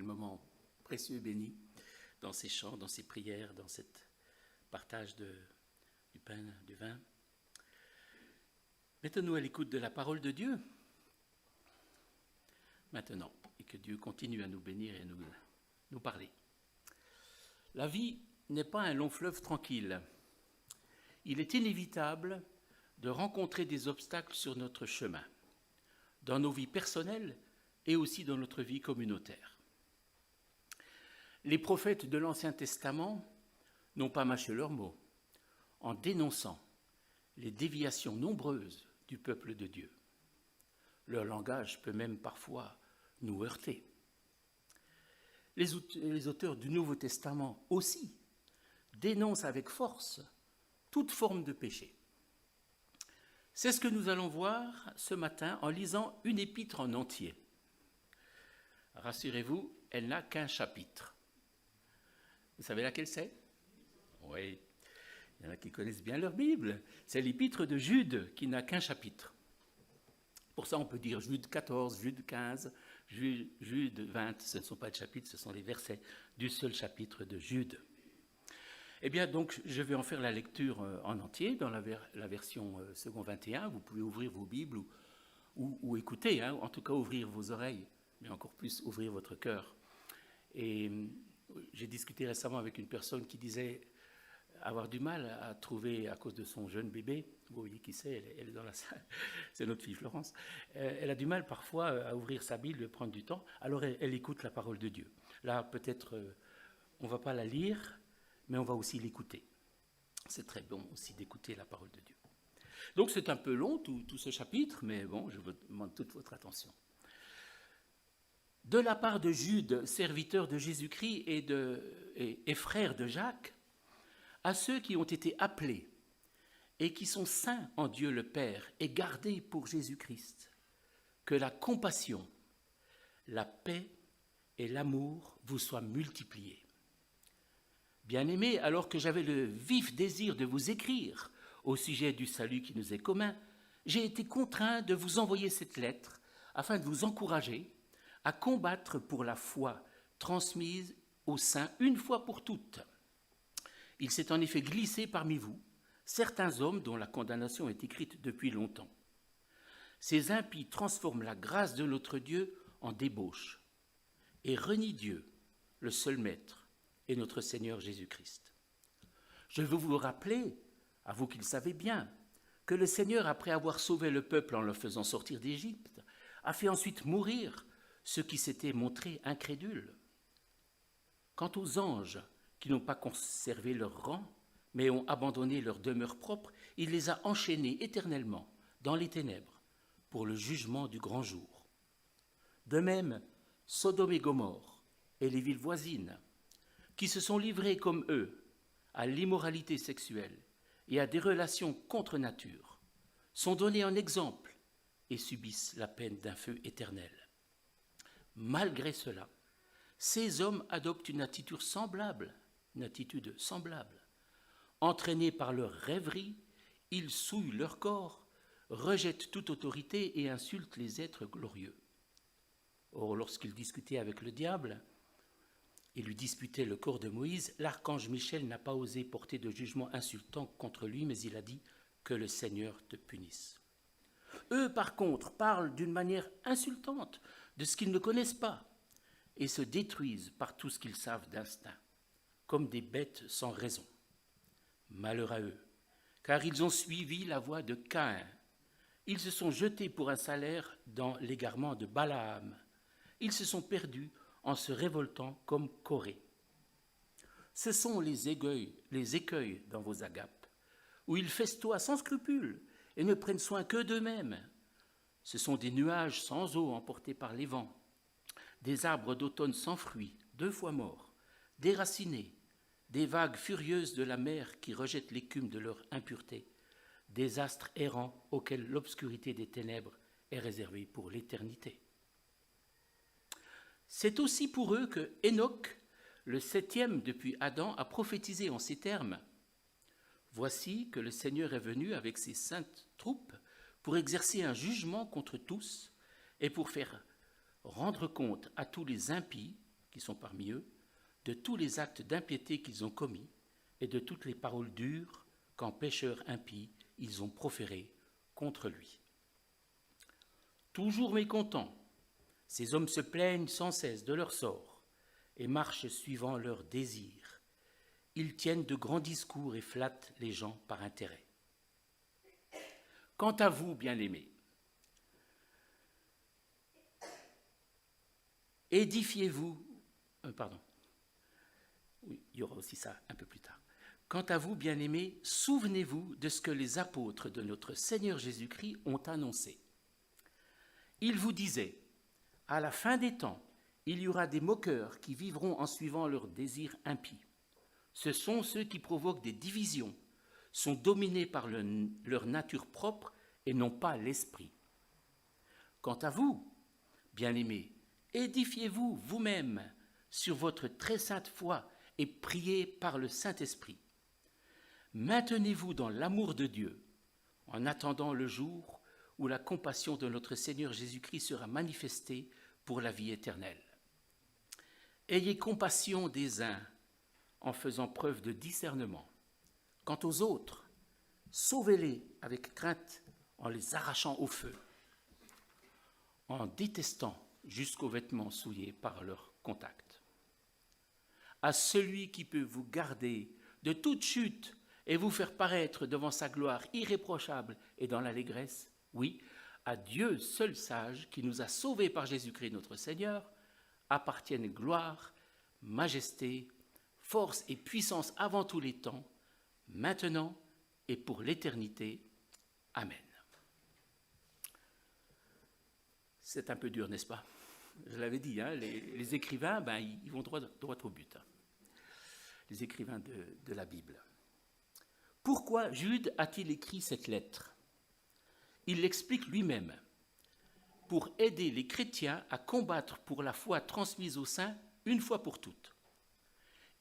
quel moment précieux et béni dans ces chants, dans ces prières, dans ce partage du pain, du vin. Mettons-nous à l'écoute de la parole de Dieu maintenant, et que Dieu continue à nous bénir et à nous parler. La vie n'est pas un long fleuve tranquille. Il est inévitable de rencontrer des obstacles sur notre chemin, dans nos vies personnelles et aussi dans notre vie communautaire. Les prophètes de l'Ancien Testament n'ont pas mâché leurs mots en dénonçant les déviations nombreuses du peuple de Dieu. Leur langage peut même parfois nous heurter. Les auteurs du Nouveau Testament aussi dénoncent avec force toute forme de péché. C'est ce que nous allons voir ce matin en lisant une épître en entier. Rassurez-vous, elle n'a qu'un chapitre. Vous savez laquelle c'est? Oui, il y en a qui connaissent bien leur Bible. C'est l'épître de Jude qui n'a qu'un chapitre. Pour ça, on peut dire Jude 14, Jude 15, Jude 20. Ce ne sont pas des chapitres, ce sont les versets du seul chapitre de Jude. Eh bien, donc, je vais en faire la lecture en entier dans la version second 21. Vous pouvez ouvrir vos Bibles ou écouter, hein, en tout cas ouvrir vos oreilles, mais encore plus ouvrir votre cœur. Et j'ai discuté récemment avec une personne qui disait avoir du mal à trouver, à cause de son jeune bébé, vous voyez qui c'est, elle est dans la salle, c'est notre fille Florence, elle a du mal parfois à ouvrir sa Bible, prendre du temps, alors elle écoute la parole de Dieu. Là, peut-être, on ne va pas la lire, mais on va aussi l'écouter. C'est très bon aussi d'écouter la parole de Dieu. Donc c'est un peu long, tout ce chapitre, mais bon, je vous demande toute votre attention. De la part de Jude, serviteur de Jésus-Christ et frère de Jacques, à ceux qui ont été appelés et qui sont saints en Dieu le Père et gardés pour Jésus-Christ, que la compassion, la paix et l'amour vous soient multipliés. Bien-aimés, alors que j'avais le vif désir de vous écrire au sujet du salut qui nous est commun, j'ai été contraint de vous envoyer cette lettre afin de vous encourager à combattre pour la foi transmise aux saints une fois pour toutes. Il s'est en effet glissé parmi vous certains hommes dont la condamnation est écrite depuis longtemps. Ces impies transforment la grâce de notre Dieu en débauche et renient Dieu, le seul Maître, et notre Seigneur Jésus-Christ. Je veux vous rappeler, à vous qui le savez bien, que le Seigneur, après avoir sauvé le peuple en le faisant sortir d'Égypte, a fait ensuite mourir ceux qui s'étaient montrés incrédules. Quant aux anges qui n'ont pas conservé leur rang, mais ont abandonné leur demeure propre, il les a enchaînés éternellement dans les ténèbres pour le jugement du grand jour. De même, Sodome et Gomorrhe et les villes voisines, qui se sont livrés comme eux à l'immoralité sexuelle et à des relations contre nature, sont donnés en exemple et subissent la peine d'un feu éternel. Malgré cela, ces hommes adoptent une attitude semblable. Entraînés par leur rêverie, ils souillent leur corps, rejettent toute autorité et insultent les êtres glorieux. Or, lorsqu'ils discutaient avec le diable et lui disputaient le corps de Moïse, l'archange Michel n'a pas osé porter de jugement insultant contre lui, mais il a dit « que le Seigneur te punisse ». Eux, par contre, parlent d'une manière insultante de ce qu'ils ne connaissent pas et se détruisent par tout ce qu'ils savent d'instinct, comme des bêtes sans raison. Malheur à eux, car ils ont suivi la voie de Caïn. Ils se sont jetés pour un salaire dans l'égarement de Balaam. Ils se sont perdus en se révoltant comme Corée. Ce sont les écueils dans vos agapes, où ils festoient sans scrupule et ne prennent soin que d'eux-mêmes. Ce sont des nuages sans eau emportés par les vents, des arbres d'automne sans fruits, 2 fois morts, déracinés, des vagues furieuses de la mer qui rejettent l'écume de leur impureté, des astres errants auxquels l'obscurité des ténèbres est réservée pour l'éternité. C'est aussi pour eux que Enoch, le 7e depuis Adam, a prophétisé en ces termes. « Voici que le Seigneur est venu avec ses saintes troupes pour exercer un jugement contre tous et pour faire rendre compte à tous les impies qui sont parmi eux, de tous les actes d'impiété qu'ils ont commis et de toutes les paroles dures qu'en pécheurs impies ils ont proférées contre lui. Toujours mécontents, ces hommes se plaignent sans cesse de leur sort et marchent suivant leurs désirs. Ils tiennent de grands discours et flattent les gens par intérêt. Quant à vous, bien-aimés, édifiez-vous, oui, il y aura aussi ça un peu plus tard. Quant à vous, bien-aimés, souvenez-vous de ce que les apôtres de notre Seigneur Jésus-Christ ont annoncé. Ils vous disaient, à la fin des temps, il y aura des moqueurs qui vivront en suivant leurs désirs impies. Ce sont ceux qui provoquent des divisions, sont dominés par leur nature propre et non pas l'esprit. Quant à vous, bien-aimés, édifiez-vous vous-même sur votre très sainte foi et priez par le Saint-Esprit. Maintenez-vous dans l'amour de Dieu, en attendant le jour où la compassion de notre Seigneur Jésus-Christ sera manifestée pour la vie éternelle. Ayez compassion des uns en faisant preuve de discernement. Quant aux autres, sauvez-les avec crainte en les arrachant au feu, en détestant jusqu'aux vêtements souillés par leur contact. À celui qui peut vous garder de toute chute et vous faire paraître devant sa gloire irréprochable et dans l'allégresse, oui, à Dieu seul sage, qui nous a sauvés par Jésus-Christ notre Seigneur, appartiennent gloire, majesté, force et puissance avant tous les temps, maintenant et pour l'éternité. Amen. C'est un peu dur, n'est-ce pas? Je l'avais dit, hein, les écrivains, ils vont droit au but. Les écrivains de la Bible. Pourquoi Jude a-t-il écrit cette lettre? Il l'explique lui-même. Pour aider les chrétiens à combattre pour la foi transmise aux saints une fois pour toutes.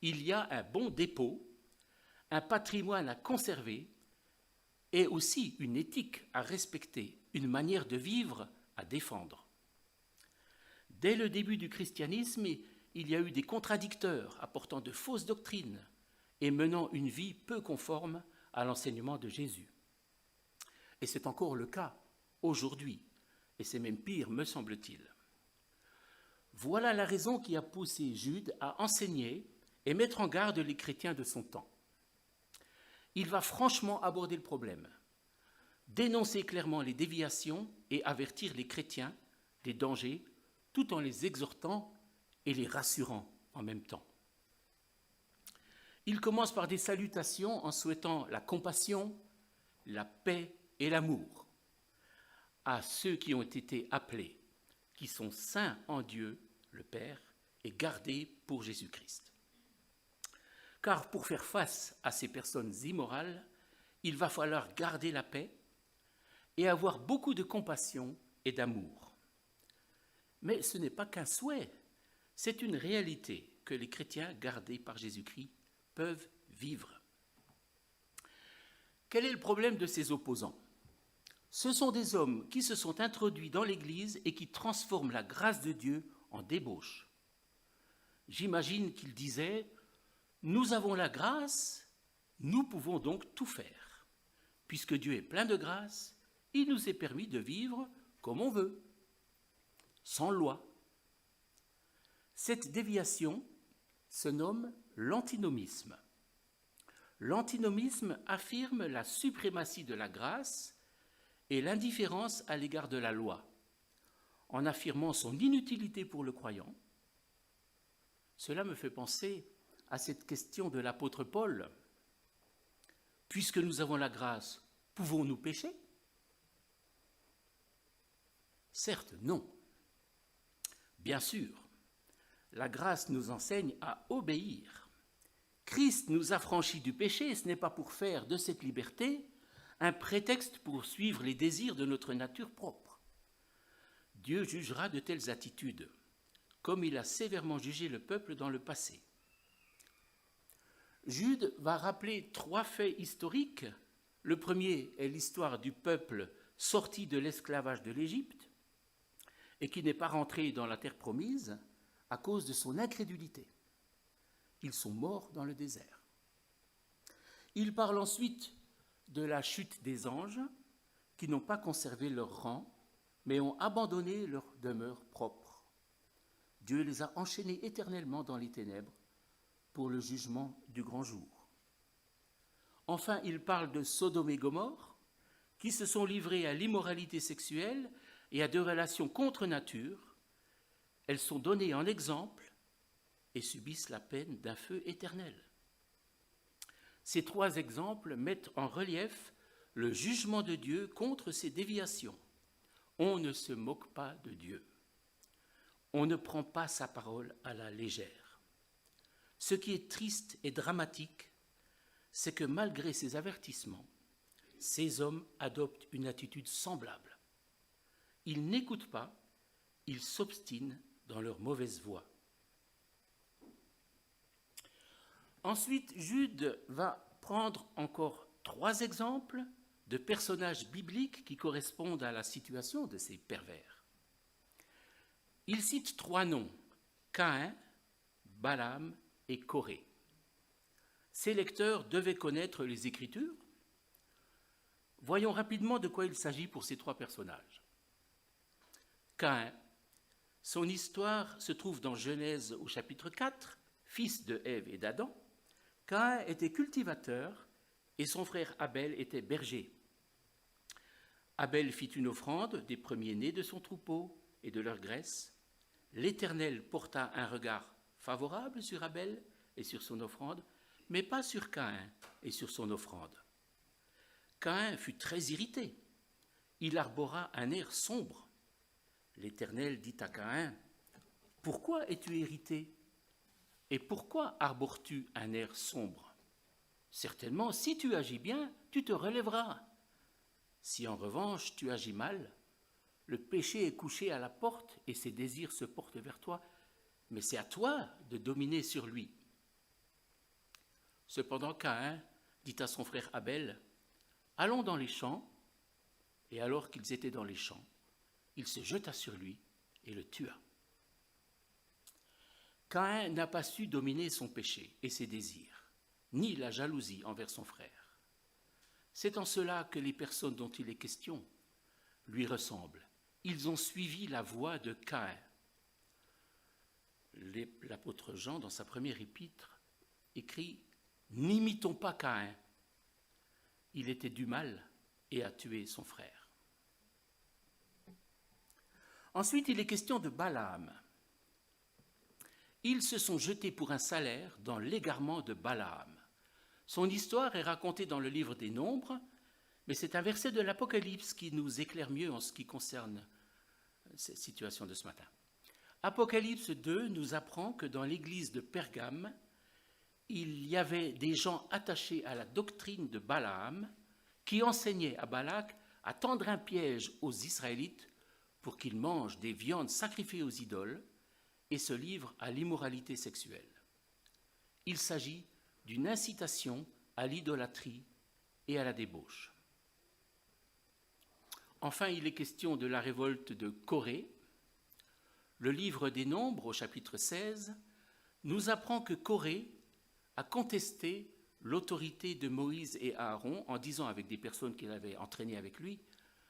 Il y a un bon dépôt, un patrimoine à conserver et aussi une éthique à respecter, une manière de vivre à défendre. Dès le début du christianisme, il y a eu des contradicteurs apportant de fausses doctrines et menant une vie peu conforme à l'enseignement de Jésus. Et c'est encore le cas aujourd'hui, et c'est même pire, me semble-t-il. Voilà la raison qui a poussé Jude à enseigner et mettre en garde les chrétiens de son temps. Il va franchement aborder le problème, dénoncer clairement les déviations et avertir les chrétiens des dangers, tout en les exhortant et les rassurant en même temps. Il commence par des salutations en souhaitant la compassion, la paix et l'amour à ceux qui ont été appelés, qui sont saints en Dieu, le Père, et gardés pour Jésus-Christ. Car pour faire face à ces personnes immorales, il va falloir garder la paix et avoir beaucoup de compassion et d'amour. Mais ce n'est pas qu'un souhait, c'est une réalité que les chrétiens gardés par Jésus-Christ peuvent vivre. Quel est le problème de ces opposants? Ce sont des hommes qui se sont introduits dans l'Église et qui transforment la grâce de Dieu en débauche. J'imagine qu'ils disaient « Nous avons la grâce, nous pouvons donc tout faire. Puisque Dieu est plein de grâce, il nous est permis de vivre comme on veut, sans loi. » Cette déviation se nomme l'antinomisme. L'antinomisme affirme la suprématie de la grâce et l'indifférence à l'égard de la loi, en affirmant son inutilité pour le croyant. Cela me fait penser à cette question de l'apôtre Paul. Puisque nous avons la grâce, pouvons-nous pécher? Certes, non. Bien sûr, la grâce nous enseigne à obéir. Christ nous a franchis du péché, ce n'est pas pour faire de cette liberté un prétexte pour suivre les désirs de notre nature propre. Dieu jugera de telles attitudes, comme il a sévèrement jugé le peuple dans le passé. Jude va rappeler 3 faits historiques. Le premier est l'histoire du peuple sorti de l'esclavage de l'Égypte et qui n'est pas rentré dans la terre promise à cause de son incrédulité. Ils sont morts dans le désert. Il parle ensuite de la chute des anges qui n'ont pas conservé leur rang, mais ont abandonné leur demeure propre. Dieu les a enchaînés éternellement dans les ténèbres pour le jugement du grand jour. Enfin, il parle de Sodome et Gomorrhe, qui se sont livrés à l'immoralité sexuelle et à des relations contre nature. Elles sont données en exemple et subissent la peine d'un feu éternel. Ces trois exemples mettent en relief le jugement de Dieu contre ces déviations. On ne se moque pas de Dieu. On ne prend pas sa parole à la légère. Ce qui est triste et dramatique, c'est que malgré ces avertissements, ces hommes adoptent une attitude semblable. Ils n'écoutent pas, ils s'obstinent dans leur mauvaise voie. Ensuite, Jude va prendre encore 3 exemples de personnages bibliques qui correspondent à la situation de ces pervers. Il cite 3 noms, Caïn, Balaam et Corée. Ces lecteurs devaient connaître les Écritures. Voyons rapidement de quoi il s'agit pour ces 3 personnages. Caïn, son histoire se trouve dans Genèse au chapitre 4, fils de Ève et d'Adam. Caïn était cultivateur et son frère Abel était berger. Abel fit une offrande des premiers-nés de son troupeau et de leur graisse. L'Éternel porta un regard favorable sur Abel et sur son offrande, mais pas sur Caïn et sur son offrande. Caïn fut très irrité. Il arbora un air sombre. L'Éternel dit à Caïn, « Pourquoi es-tu irrité ? Et pourquoi arbores-tu un air sombre ? Certainement, si tu agis bien, tu te relèveras. Si en revanche tu agis mal, le péché est couché à la porte et ses désirs se portent vers toi, mais c'est à toi de dominer sur lui. » Cependant, Caïn dit à son frère Abel, « Allons dans les champs. » Et alors qu'ils étaient dans les champs, il se jeta sur lui et le tua. Caïn n'a pas su dominer son péché et ses désirs, ni la jalousie envers son frère. C'est en cela que les personnes dont il est question lui ressemblent. Ils ont suivi la voie de Caïn. L'apôtre Jean, dans sa première épître, écrit « N'imitons pas Caïn. Il était du mal et a tué son frère. » Ensuite, il est question de Balaam. Ils se sont jetés pour un salaire dans l'égarement de Balaam. Son histoire est racontée dans le livre des Nombres, mais c'est un verset de l'Apocalypse qui nous éclaire mieux en ce qui concerne cette situation de ce matin. Apocalypse 2 nous apprend que dans l'église de Pergame, il y avait des gens attachés à la doctrine de Balaam qui enseignaient à Balak à tendre un piège aux Israélites pour qu'ils mangent des viandes sacrifiées aux idoles et se livrent à l'immoralité sexuelle. Il s'agit d'une incitation à l'idolâtrie et à la débauche. Enfin, il est question de la révolte de Corée. Le livre des Nombres, au chapitre 16, nous apprend que Corée a contesté l'autorité de Moïse et Aaron en disant avec des personnes qu'il avait entraînées avec lui,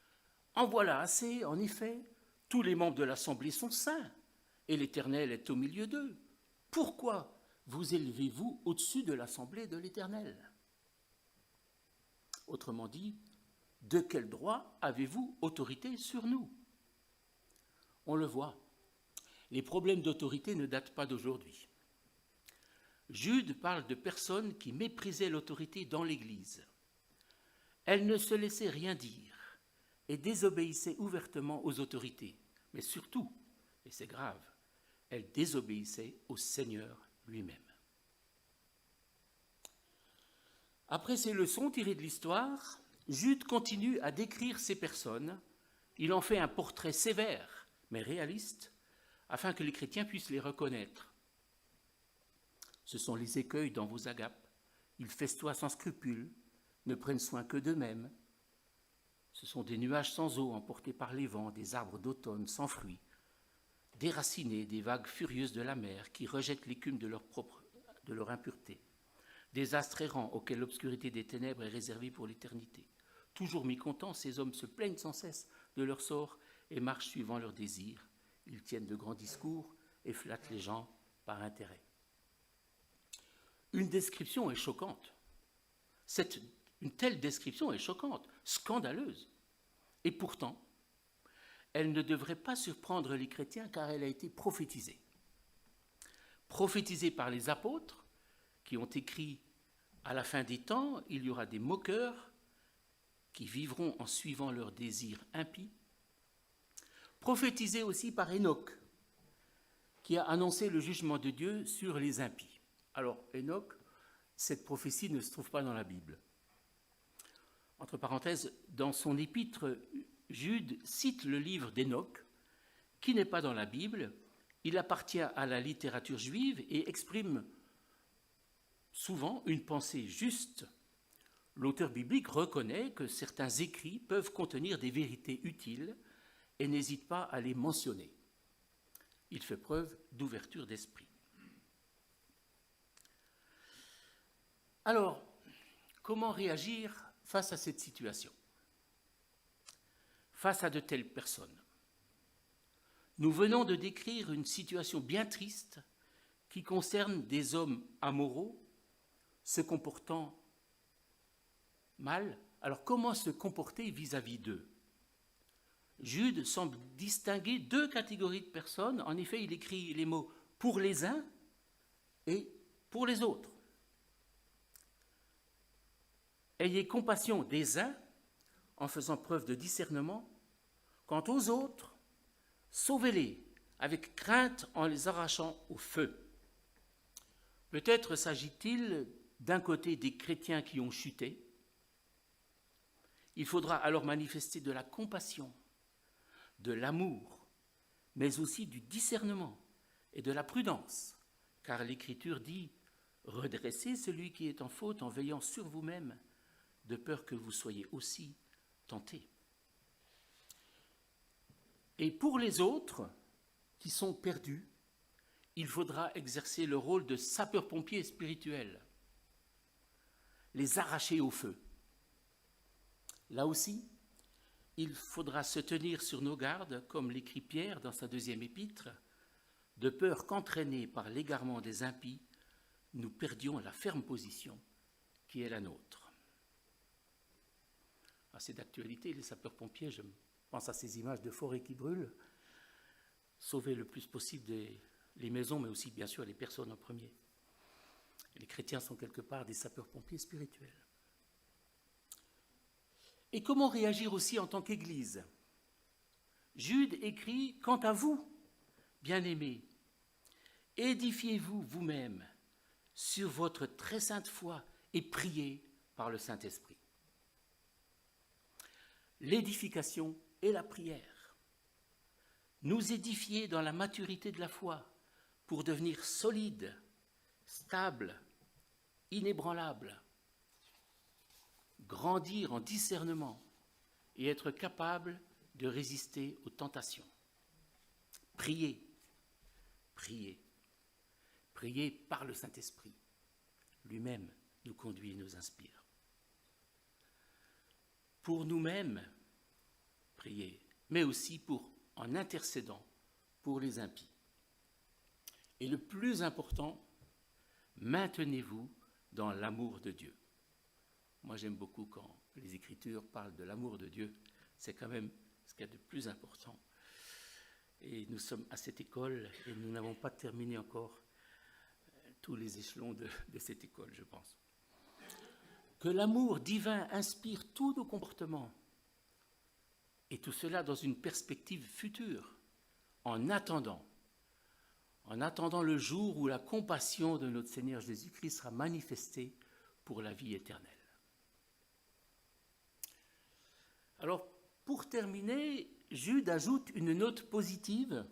« En voilà assez, en effet, tous les membres de l'Assemblée sont saints, et l'Éternel est au milieu d'eux. Pourquoi vous élevez-vous au-dessus de l'Assemblée de l'Éternel » Autrement dit, de quel droit avez-vous autorité sur nous ? On le voit, les problèmes d'autorité ne datent pas d'aujourd'hui. Jude parle de personnes qui méprisaient l'autorité dans l'Église. Elles ne se laissaient rien dire et désobéissaient ouvertement aux autorités. Mais surtout, et c'est grave, elles désobéissaient au Seigneur lui-même. Après ces leçons tirées de l'histoire, Jude continue à décrire ces personnes. Il en fait un portrait sévère, mais réaliste, afin que les chrétiens puissent les reconnaître. Ce sont les écueils dans vos agapes. Ils festoient sans scrupule, ne prennent soin que d'eux-mêmes. Ce sont des nuages sans eau emportés par les vents, des arbres d'automne sans fruits, déracinés des vagues furieuses de la mer qui rejettent l'écume de leur impureté, des astres errants auxquels l'obscurité des ténèbres est réservée pour l'éternité. Toujours mécontents, ces hommes se plaignent sans cesse de leur sort et marchent suivant leurs désirs. Ils tiennent de grands discours et flattent les gens par intérêt. Une description est choquante. Une telle description est choquante, scandaleuse. Et pourtant, elle ne devrait pas surprendre les chrétiens car elle a été prophétisée. Prophétisée par les apôtres qui ont écrit à la fin des temps, il y aura des moqueurs qui vivront en suivant leurs désirs impies. Prophétisée aussi par Enoch qui a annoncé le jugement de Dieu sur les impies. Alors Enoch, cette prophétie ne se trouve pas dans la Bible. Entre parenthèses, dans son épître, Jude cite le livre d'Enoch, qui n'est pas dans la Bible. Il appartient à la littérature juive et exprime souvent une pensée juste. L'auteur biblique reconnaît que certains écrits peuvent contenir des vérités utiles et n'hésite pas à les mentionner. Il fait preuve d'ouverture d'esprit. Alors, comment réagir face à cette situation, face à de telles personnes? Nous venons de décrire une situation bien triste qui concerne des hommes amoraux se comportant mal. Alors comment se comporter vis-à-vis d'eux? Jude semble distinguer deux catégories de personnes. En effet, il écrit les mots « pour les uns » et « pour les autres ». Ayez compassion des uns en faisant preuve de discernement. Quant aux autres, sauvez-les avec crainte en les arrachant au feu. Peut-être s'agit-il d'un côté des chrétiens qui ont chuté. Il faudra alors manifester de la compassion, de l'amour, mais aussi du discernement et de la prudence, car l'Écriture dit « Redressez celui qui est en faute en veillant sur vous-même, de peur que vous soyez aussi tentés. » Et pour les autres qui sont perdus, il faudra exercer le rôle de sapeur-pompier spirituel, les arracher au feu. Là aussi, il faudra se tenir sur nos gardes, comme l'écrit Pierre dans sa deuxième épître, de peur qu'entraînés par l'égarement des impies, nous perdions la ferme position qui est la nôtre. C'est d'actualité, les sapeurs-pompiers, je pense à ces images de forêts qui brûlent, sauver le plus possible les maisons, mais aussi bien sûr les personnes en premier. Les chrétiens sont quelque part des sapeurs-pompiers spirituels. Et comment réagir aussi en tant qu'Église? Jude écrit « Quant à vous, bien-aimés, édifiez-vous vous-même sur votre très sainte foi et priez par le Saint-Esprit. » L'édification et la prière. Nous édifier dans la maturité de la foi pour devenir solides, stables, inébranlables, grandir en discernement et être capables de résister aux tentations. Prier, prier, prier par le Saint-Esprit. Lui-même nous conduit et nous inspire. Pour nous-mêmes, prier, mais aussi en intercédant pour les impies. Et le plus important, maintenez-vous dans l'amour de Dieu. Moi, j'aime beaucoup quand les Écritures parlent de l'amour de Dieu. C'est quand même ce qu'il y a de plus important. Et nous sommes à cette école et nous n'avons pas terminé encore tous les échelons de cette école, je pense. Que l'amour divin inspire tous nos comportements. Et tout cela dans une perspective future, en attendant le jour où la compassion de notre Seigneur Jésus-Christ sera manifestée pour la vie éternelle. Alors, pour terminer, Jude ajoute une note positive,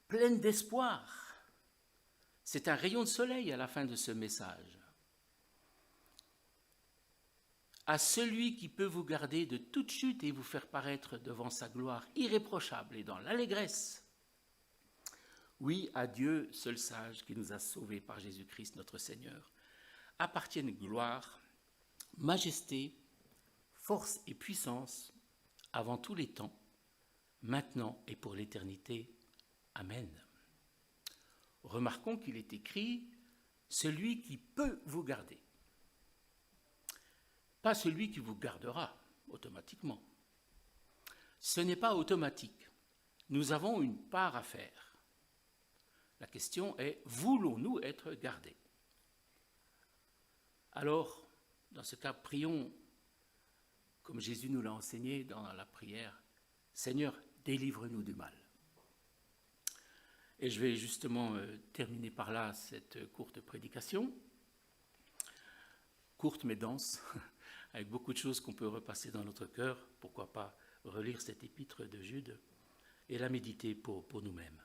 pleine d'espoir. C'est un rayon de soleil à la fin de ce message. À celui qui peut vous garder de toute chute et vous faire paraître devant sa gloire irréprochable et dans l'allégresse. Oui, à Dieu, seul sage, qui nous a sauvés par Jésus-Christ notre Seigneur, appartiennent gloire, majesté, force et puissance avant tous les temps, maintenant et pour l'éternité. Amen. Remarquons qu'il est écrit « celui qui peut vous garder », pas celui qui vous gardera automatiquement. Ce n'est pas automatique. Nous avons une part à faire. La question est, voulons-nous être gardés? Alors, dans ce cas, prions, comme Jésus nous l'a enseigné dans la prière, « Seigneur, délivre-nous du mal ». Et je vais justement terminer par là cette courte prédication, courte mais dense, avec beaucoup de choses qu'on peut repasser dans notre cœur. Pourquoi pas relire cette épître de Jude et la méditer pour nous-mêmes.